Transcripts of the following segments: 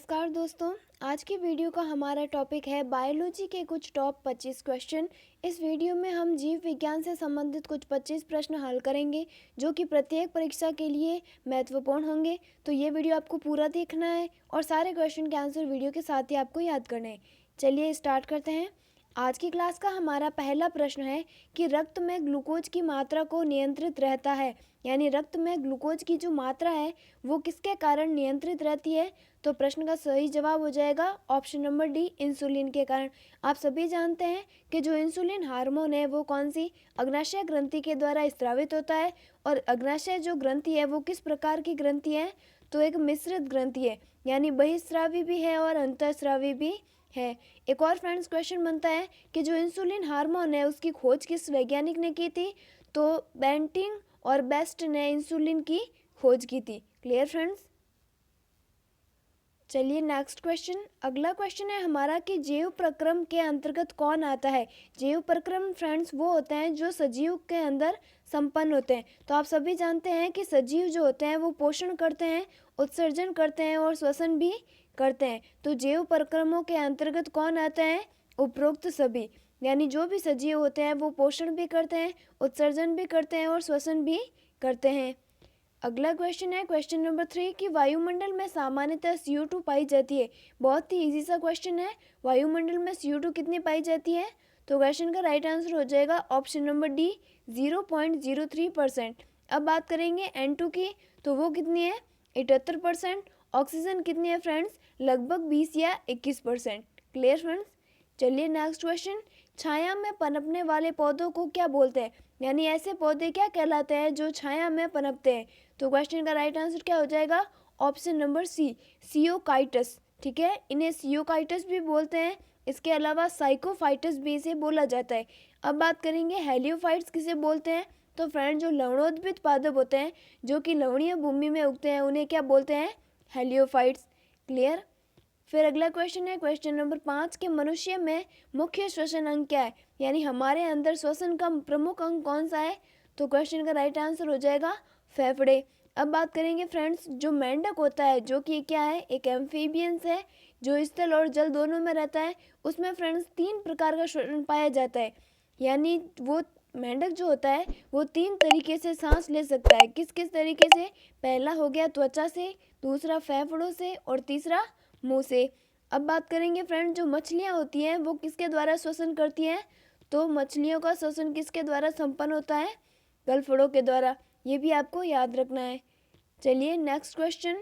नमस्कार दोस्तों। आज की वीडियो का हमारा टॉपिक है बायोलॉजी के कुछ टॉप 25 क्वेश्चन। इस वीडियो में हम जीव विज्ञान से संबंधित कुछ 25 प्रश्न हल करेंगे जो कि प्रत्येक परीक्षा के लिए महत्वपूर्ण होंगे। तो ये वीडियो आपको पूरा देखना है और सारे क्वेश्चन के आंसर वीडियो के साथ ही आपको याद करने हैं। चलिए स्टार्ट करते हैं। आज की क्लास का हमारा पहला प्रश्न है कि रक्त में ग्लूकोज की मात्रा को नियंत्रित रहता है, यानी रक्त में ग्लूकोज की जो मात्रा है वो किसके कारण नियंत्रित रहती है। तो प्रश्न का सही जवाब हो जाएगा ऑप्शन नंबर डी, इंसुलिन के कारण। आप सभी जानते हैं कि जो इंसुलिन हार्मोन है वो कौन सी अग्नाशय ग्रंथि के द्वारा स्रावित होता है। और अग्नाशय जो ग्रंथि है वो किस प्रकार की ग्रंथि है, तो एक मिश्रित ग्रंथि है, यानी बहिस्रावी भी है और अंतःस्रावी भी है। एक और फ्रेंड्स क्वेश्चन बनता है कि जो इंसुलिन हार्मोन है उसकी खोज किस वैज्ञानिक ने की थी। तो बेंटिंग और बेस्ट ने इंसुलिन की खोज की थी। Clear friends. चलिए नेक्स्ट क्वेश्चन। अगला क्वेश्चन है हमारा कि जैव प्रक्रम के अंतर्गत कौन आता है। जैव प्रक्रम फ्रेंड्स वो होते हैं जो सजीव के अंदर संपन्न होते हैं। तो आप सभी जानते हैं कि सजीव जो होते हैं वो पोषण करते हैं, उत्सर्जन करते हैं और श्वसन भी करते हैं। तो जैव प्रक्रमों के अंतर्गत कौन आता है, उपरोक्त सभी, यानी जो भी सजीव होते हैं वो पोषण भी करते हैं, उत्सर्जन भी करते हैं और श्वसन भी करते हैं। अगला क्वेश्चन है क्वेश्चन नंबर 3 कि वायुमंडल में सामान्यतः CO2 पाई जाती है। बहुत ही इजी सा क्वेश्चन है। वायुमंडल में CO2 कितनी पाई जाती है। तो क्वेश्चन का राइट आंसर हो जाएगा ऑप्शन नंबर डी, 0.03%। अब बात करेंगे N2 की, तो वो कितनी है, 78%। ऑक्सीजन कितनी है फ्रेंड्स, लगभग 20 या 21%। Clear friends. चलिए नेक्स्ट क्वेश्चन। छाया में पनपने वाले पौधों को क्या बोलते हैं, यानी ऐसे पौधे क्या कहलाते हैं जो छाया में पनपते हैं। तो क्वेश्चन का राइट आंसर क्या हो जाएगा ऑप्शन नंबर सी, सियोकाइटस। ठीक है, इन्हें सियोकाइटस भी बोलते हैं। इसके अलावा साइकोफाइटस भी इसे बोला जाता है। अब बात करेंगे हेलियोफाइट्स किसे बोलते हैं। तो फ्रेंड जो लवणोद्भिद पादप होते हैं जो कि लवणीय भूमि में उगते हैं उन्हें क्या बोलते हैं, हेलियोफाइट्स। क्लियर। फिर अगला क्वेश्चन है क्वेश्चन नंबर 5 के मनुष्य में मुख्य श्वसन अंग क्या है, यानी हमारे अंदर श्वसन का प्रमुख अंग कौन सा है। तो क्वेश्चन का राइट आंसर हो जाएगा फेफड़े। अब बात करेंगे फ्रेंड्स जो मेंढक होता है जो कि क्या है, एक एम्फीबियंस है जो स्थल और जल दोनों में रहता है। उसमें फ्रेंड्स 3 प्रकार का श्वसन पाया जाता है, यानी वो मेंढक जो होता है वो 3 तरीके से सांस ले सकता है। किस किस तरीके से, पहला हो गया त्वचा से, दूसरा फेफड़ों से और तीसरा मुंह से। अब बात करेंगे फ्रेंड जो मछलियाँ होती हैं वो किसके द्वारा श्वसन करती हैं। तो मछलियों का श्वसन किसके द्वारा संपन्न होता है, गलफड़ों के द्वारा। ये भी आपको याद रखना है। चलिए नेक्स्ट क्वेश्चन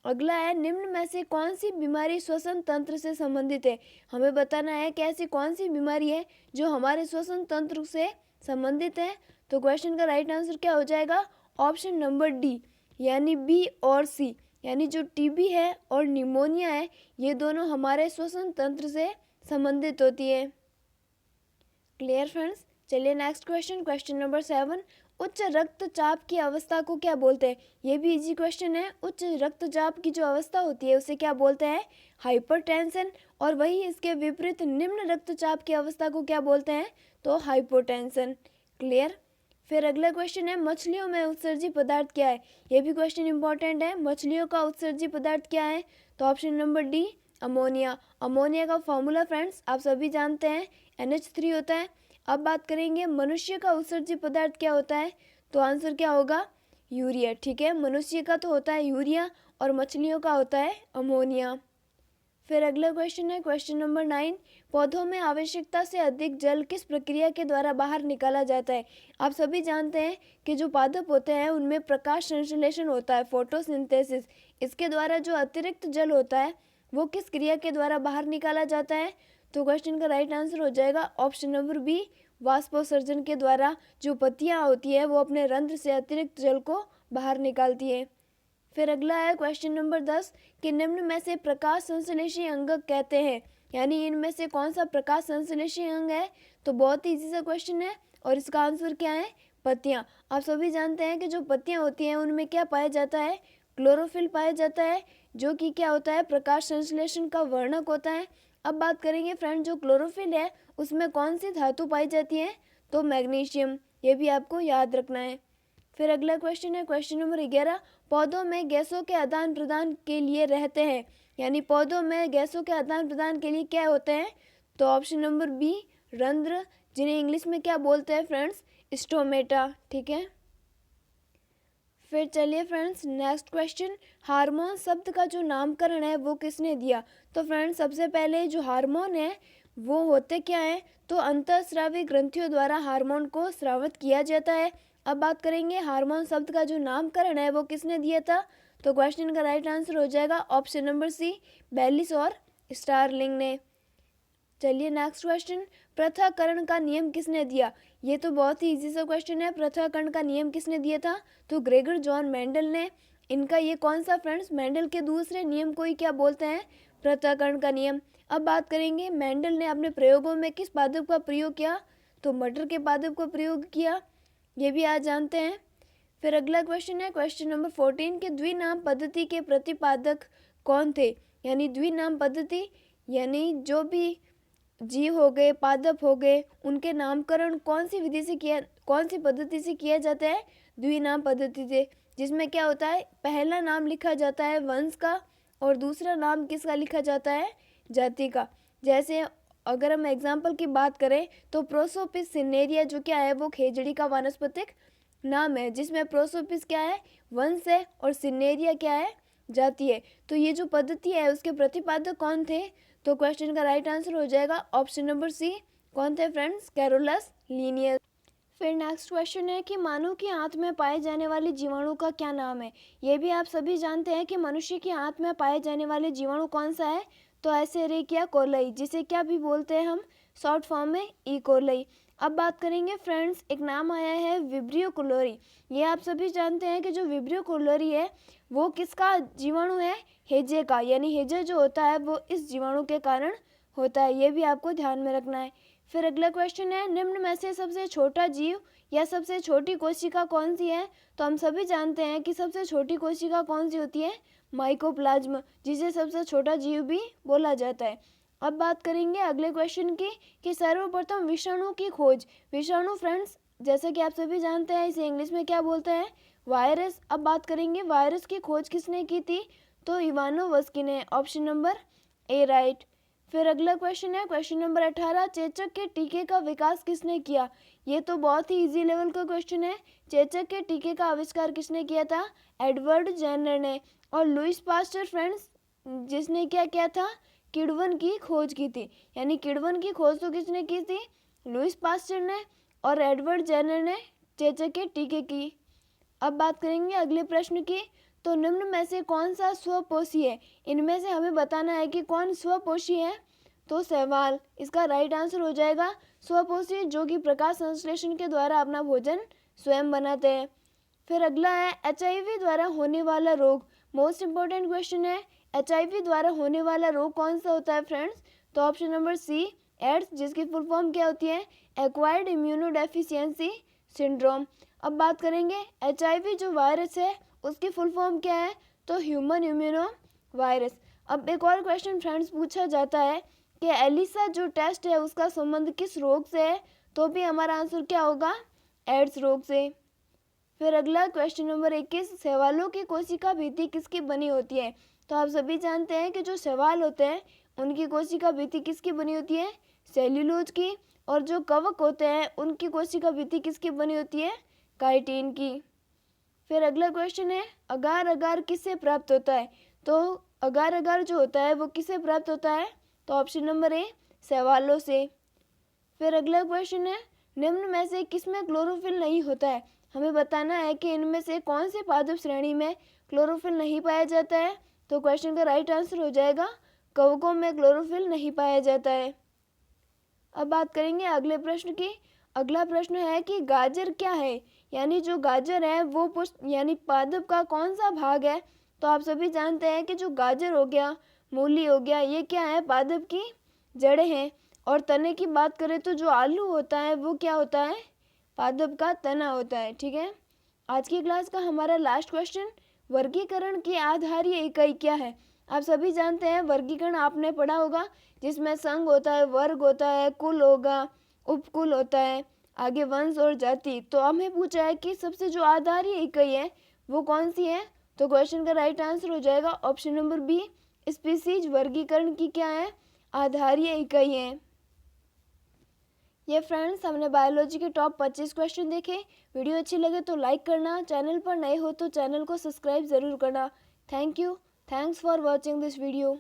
अगला है, निम्न में से कौन सी बीमारी श्वसन तंत्र से संबंधित है। हमें बताना है कि ऐसी कौन सी बीमारी है जो हमारे श्वसन तंत्र से संबंधित है। तो क्वेश्चन का राइट आंसर क्या हो जाएगा ऑप्शन नंबर डी, यानी बी और सी, यानी जो टीबी है और निमोनिया है ये दोनों हमारे श्वसन तंत्र से संबंधित होती है। Clear friends. चलिए नेक्स्ट क्वेश्चन क्वेश्चन नंबर 7, उच्च रक्तचाप की अवस्था को क्या बोलते हैं। ये भी इजी क्वेश्चन है। उच्च रक्तचाप की जो अवस्था होती है उसे क्या बोलते हैं, हाइपरटेंशन। और वही इसके विपरीत निम्न रक्तचाप की अवस्था को क्या बोलते हैं, तो हाइपोटेंशन। क्लियर। फिर अगला क्वेश्चन है मछलियों में उत्सर्जी पदार्थ क्या है। ये भी क्वेश्चन इंपॉर्टेंट है। मछलियों का उत्सर्जी पदार्थ क्या है। तो option number D, ammonia. Ammonia का फॉर्मूला फ्रेंड्स आप सभी जानते हैं, NH3 होता है। अब बात करेंगे मनुष्य का उत्सर्जी पदार्थ क्या होता है। तो आंसर क्या होगा, यूरिया। ठीक है, मनुष्य का तो होता है यूरिया और मछलियों का होता है अमोनिया। फिर अगला क्वेश्चन है क्वेश्चन नंबर 9, पौधों में आवश्यकता से अधिक जल किस प्रक्रिया के द्वारा बाहर निकाला जाता है। आप सभी जानते हैं कि जो पादप होते हैं उनमें प्रकाश संश्लेषण होता है, फोटोसिंथेसिस। इसके द्वारा जो अतिरिक्त जल होता है वो किस क्रिया के द्वारा बाहर निकाला जाता है। तो क्वेश्चन का राइट आंसर हो जाएगा ऑप्शन नंबर बी, वाष्पोत्सर्जन के द्वारा। जो पत्तियां होती है वो अपने रंध्र से अतिरिक्त जल को बाहर निकालती है। फिर अगला है क्वेश्चन नंबर 10 कि निम्न में से प्रकाश संश्लेषी अंग कहते हैं, यानी इनमें से कौन सा प्रकाश संश्लेषी अंग है। तो बहुत ही इजी सा क्वेश्चन है और इसका आंसर क्या है, पत्तियां। आप सभी जानते हैं कि जो पत्तियां होती हैं उनमें क्या पाया जाता है, क्लोरोफिल पाया जाता है, जो कि क्या होता है, प्रकाश संश्लेषण का वर्णक होता है। अब बात करेंगे फ्रेंड जो क्लोरोफिल है उसमें कौन सी धातु पाई जाती है। तो मैग्नीशियम। ये भी आपको याद रखना है। फिर अगला क्वेश्चन है क्वेश्चन नंबर 11, पौधों में गैसों के आदान प्रदान के लिए रहते हैं, यानी पौधों में गैसों के आदान प्रदान के लिए क्या होते हैं? तो ऑप्शन नंबर बी रंध्र, जिन्हें इंग्लिश में क्या बोलते हैं फ्रेंड्स? स्टोमेटा। ठीक है, फिर चलिए फ्रेंड्स नेक्स्ट क्वेश्चन, हार्मोन शब्द का जो नामकरण है वो किसने दिया? तो फ्रेंड्स सबसे पहले जो हार्मोन है वो होते क्या है? तो अंतःस्रावी ग्रंथियों द्वारा हार्मोन को स्रावित किया जाता है। अब बात करेंगे हार्मोन शब्द का जो नामकरण है वो किसने दिया था? तो क्वेश्चन का राइट आंसर हो जाएगा ऑप्शन नंबर सी बेलिस और स्टारलिंग ने। चलिए नेक्स्ट क्वेश्चन, पृथक्करण का नियम किसने दिया? ये तो बहुत ही इजी सा क्वेश्चन है। पृथक्करण का नियम किसने दिया था? तो ग्रेगर जॉन मेंडल ने। इनका ये कौन सा फ्रेंड्स? मेंडल के दूसरे नियम को ही क्या बोलते हैं? पृथक्करण का नियम। अब बात करेंगे मेंडल ने अपने प्रयोगों में किस पादप का प्रयोग किया? तो मटर के पादप का प्रयोग किया, ये भी आज जानते हैं। फिर अगला क्वेश्चन है क्वेश्चन नंबर 14 के द्विनाम पद्धति के प्रतिपादक कौन थे? यानी द्विनाम पद्धति यानी जो भी जीव हो गए, पादप हो गए, उनके नामकरण कौन सी विधि से किया, कौन सी पद्धति से किया जाता है? द्विनाम पद्धति से, जिसमें क्या होता है? पहला नाम लिखा जाता है वंश का और दूसरा नाम किसका लिखा जाता है? जाति का। जैसे अगर हम एग्जाम्पल की बात करें तो प्रोसोपिस सिनेरिया जो क्या है वो खेजड़ी का वानस्पतिक नाम है, जिसमें प्रोसोपिस क्या है? वंश है और सिनेरिया क्या है? जाति है। तो ये जो पद्धति है उसके प्रतिपादक कौन थे? तो क्वेश्चन का राइट आंसर हो जाएगा ऑप्शन नंबर सी। कौन थे फ्रेंड्स? Carolus Linnaeus. फिर नेक्स्ट क्वेश्चन है कि मानव की आंत में पाए जाने वाले जीवाणु का क्या नाम है? ये भी आप सभी जानते हैं कि मनुष्य की आंत में पाए जाने वाले जीवाणु कौन सा है? तो एसेरिकिया कोलाई, जिसे क्या भी बोलते हैं हम शॉर्ट फॉर्म में ई कोलाई। अब बात करेंगे फ्रेंड्स, एक नाम आया है विब्रियो कोलोरी। ये आप सभी जानते हैं कि जो विब्रियो कोलोरी है वो किसका जीवाणु है? हेजे का, यानी हेजे जो होता है वो इस जीवाणु के कारण होता है, ये भी आपको ध्यान में रखना है। फिर अगला क्वेश्चन है, निम्न में से सबसे छोटा जीव या सबसे छोटी कोशिका कौन सी है? तो हम सभी जानते हैं कि सबसे छोटी कोशिका कौन सी होती है? माइकोप्लाज्म, जिसे सबसे छोटा जीव भी बोला जाता है। अब बात करेंगे अगले क्वेश्चन की कि सर्वप्रथम विषाणु की खोज। विषाणु फ्रेंड्स जैसा कि आप सभी जानते हैं इसे इंग्लिश में क्या बोलते हैं? वायरस। अब बात करेंगे वायरस की खोज किसने की थी? तो इवानोवस्की ने। Option number A right. फिर अगला क्वेश्चन है क्वेश्चन नंबर 18, चेचक के टीके का विकास किसने किया? ये तो बहुत ही इजी लेवल का क्वेश्चन है। चेचक के टीके का आविष्कार किसने किया था? एडवर्ड जेनर ने। और लुइस पास्टर फ्रेंड्स जिसने क्या किया था? किण्वन की खोज की थी, यानी किण्वन की खोज तो किसने की थी? लुइस पास्टर ने। और एडवर्ड जेनर ने चेचक के टीके की। अब बात करेंगे अगले प्रश्न की, तो निम्न में से कौन सा स्वपोषी है? इनमें से हमें बताना है कि कौन स्वपोषी है। तो शैवाल इसका राइट आंसर हो जाएगा। स्वपोषी जो कि प्रकाश संश्लेषण के द्वारा अपना भोजन स्वयं बनाते हैं। फिर अगला है HIV द्वारा होने वाला रोग। मोस्ट इंपॉर्टेंट क्वेश्चन है, HIV द्वारा होने वाला रोग कौन सा होता है फ्रेंड्स? तो ऑप्शन नंबर सी एड्स, जिसकी फुल फॉर्म क्या होती है? Acquired immunodeficiency syndrome. अब बात करेंगे HIV जो वायरस है उसकी फुल फॉर्म क्या है? तो ह्यूमन इम्यूनो वायरस। अब एक और क्वेश्चन फ्रेंड्स पूछा जाता है कि एलिसा जो टेस्ट है उसका संबंध किस रोग से है? तो भी हमारा आंसर क्या होगा? एड्स रोग से। फिर अगला क्वेश्चन नंबर 21, शैवालों की कोशिका भित्ति किसकी बनी होती है? तो आप सभी जानते हैं कि जो शैवाल होते हैं उनकी कोशिका भित्ति किसकी बनी होती है? सेल्यूलोज की। और जो कवक होते हैं उनकी कोशिका भित्ति किसकी बनी होती है? काइटिन की। फिर अगला क्वेश्चन है, अगार अगार किससे प्राप्त होता है? तो अगार अगार जो होता है वो किससे प्राप्त होता है? तो ऑप्शन नंबर ए शैवालों से। फिर अगला क्वेश्चन है, निम्न में से किसमें क्लोरोफिल नहीं होता है? हमें बताना है कि इनमें से कौन से पादप श्रेणी में क्लोरोफिल नहीं पाया जाता है। तो क्वेश्चन का राइट आंसर हो जाएगा कवकों में क्लोरोफिल नहीं पाया जाता है। अब बात करेंगे अगले प्रश्न की। अगला प्रश्न है कि गाजर क्या है? यानी जो गाजर है वो पुष्प यानी पादप का कौन सा भाग है? तो आप सभी जानते हैं कि जो गाजर हो गया, मूली हो गया, ये क्या है? पादप की जड़ें हैं। और तने की बात करें तो जो आलू होता है वो क्या होता है? पादप का तना होता है। ठीक है, आज की क्लास का हमारा लास्ट क्वेश्चन, वर्गीकरण की आधारीय इकाई क्या है? आप सभी जानते हैं वर्गीकरण आपने पढ़ा होगा, जिसमें संघ होता है, वर्ग होता है, कुल होगा, उपकुल होता है। आगे वंश और जाति, तो हमें पूछा है कि सबसे जो आधारीय इकाई है वो कौन सी है। तो क्वेश्चन का राइट आंसर हो जाएगा ऑप्शन नंबर बी, स्पीसीज वर्गीकरण की क्या है, आधारीय इकाई है। ये फ्रेंड्स हमने बायोलॉजी के टॉप 25 क्वेश्चन देखे। वीडियो अच्छी लगे तो लाइक करना, चैनल पर नए हो तो चैनल को सब्सक्राइब ज़रूर करना। Thank you, thanks for watching this video.